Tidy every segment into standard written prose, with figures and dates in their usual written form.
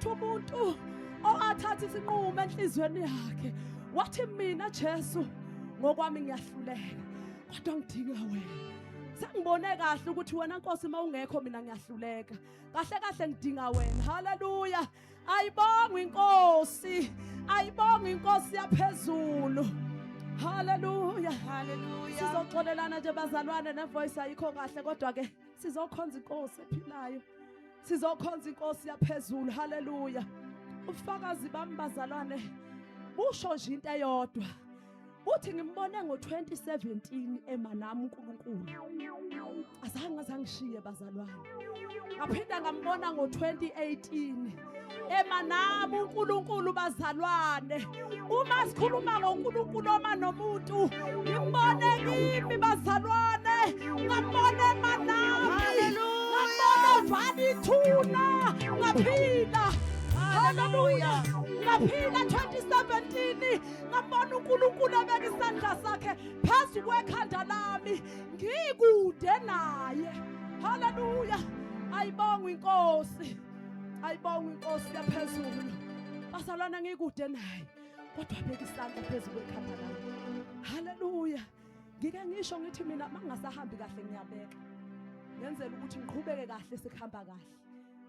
ukuthi umuntu owathatha isinqumo enhlizweni yakhe wathi mina Jesu ngokwami ngiyahluleka kodwa ngidinga wena. Sengibone kahle ukuthi wena Nkosi mawungekho mina ngiyahluleka. Kahle kahle ngidinga wena. Haleluya. Ayibonga inkosi. Ayibonga inkosi yaphezulu. Haleluya. Hallelujah. Sizoxolelana nje bazalwane nevoice ayikho kahle kodwa ke sizokhonza inkosi ephilayo. Sizokhonza inkosi yaphezulu. Haleluya. Ufakazi bami bazalwane busho nje into eyodwa. Uthi ngimbone ngo2017 emanami uNkulunkulu. Azange ngishiye bazalwane. Ngaphinda ngambona ngo2018 emanami uNkulunkulu bazalwane. Uma sikhuluma ngoNkulunkulu oma nomuntu, ngimbone kimi bazalwane. Ngambona emanami. Hallelujah. Ngambona vanithuna. Ngaphinda. Hallelujah. Ngaphinda 2017 ngabona uNkulunkulu abeka isandla sakhe phezu kwekhanda lami ngikude naye. Haleluya. Ayibonga inkosi. Ayibonga inkosi yaphezulu. Bazalwana ngikude naye kodwa abeka isandla phezu kwekhanda lami. Haleluya. Ngike ngisho ngithi mina mangasahambi kahle ngiyabeka. Ngenzela ukuthi ngiqhubeke kahle sikhamba kahle.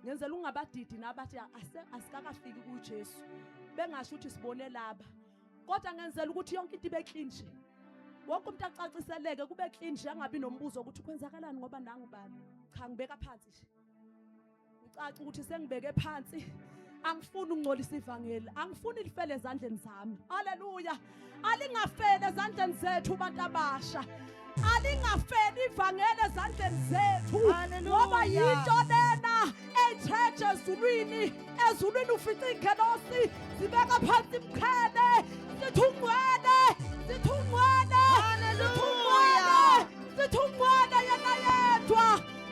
Ngenzela ungabadidi nabathi asikakafiki kuJesu bengasho ukuthi sibone laba kodwa ngenzela ukuthi yonke into ibe clean nje. Wonke umuntu acaciseleke kube clean nje angabi nombuzo ukuthi kwenzakalani ngoba nangubani. Cha ngibeka phansi nje. Ucaca ukuthi sengibeke phansi. Angifuni ukungcolisa ivangeli. Angifuni lifele ezandleni zami. Haleluya. Alingafele ezandleni zethu abantu abasha. Alingafeli ivangeli ezandleni zethu. Ngoba yinto lena ethethe ezulwini ufica ingelosi zibeka phansi imkhele sithungwane. Hallelujah. Sithungwane yena yedwa.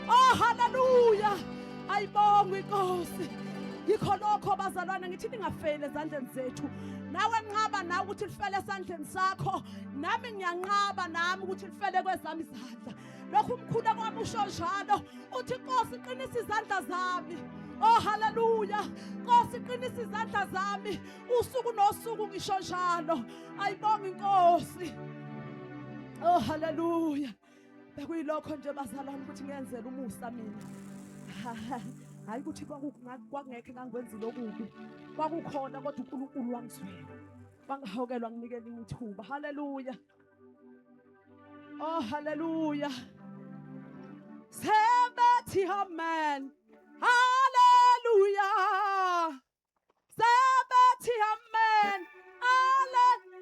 Oh haleluya. Ayibonga inkosi. Yikho lokho bazalwane ngithi ningafeli ezandleni zethu. Nawe nqaba nawe ukuthi lifele esandleni sakho. Nami ngiyanqaba nami ukuthi lifele kwezami izandla. Lokhu umkhulu kwami usho njalo uthi Nkosi qinisa izandla zami. Oh haleluya. Nkosi qinisa izandla zami usuku nosuku ngisho njalo. Ayibonga inkosi. Oh haleluya. Bekuyilokho nje bazalwane ukuthi ngiyenzele umusa mina. Hayi ukuthi kwakungekho ngangwenzile okubi. Kwakukhona kodwa uNkulunkulu wangizwela. Wangihokelwa nginikela imthuba. Haleluya. Oh haleluya. Sebethi amen. Hallelujah. Sebethi amen.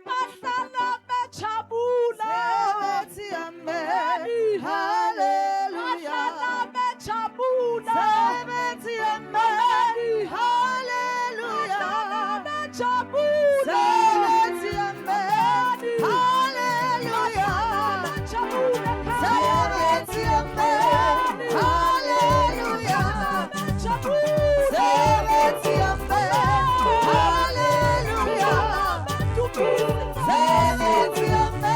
Bahlala bejabula. Sebethi amen. Hallelujah. Bahlala bejabula. Sebethi amen. Hallelujah. Bahlala bejabula. Sebethi amen. Hallelujah. Sebethi amen. Hallelujah. Sebethi amen. Hallelujah. Sebethi amen. Hallelujah. Sebethi amen.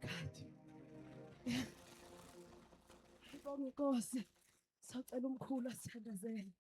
God. Ngibonga Inkosi. Sacela umkhulu asithandazele.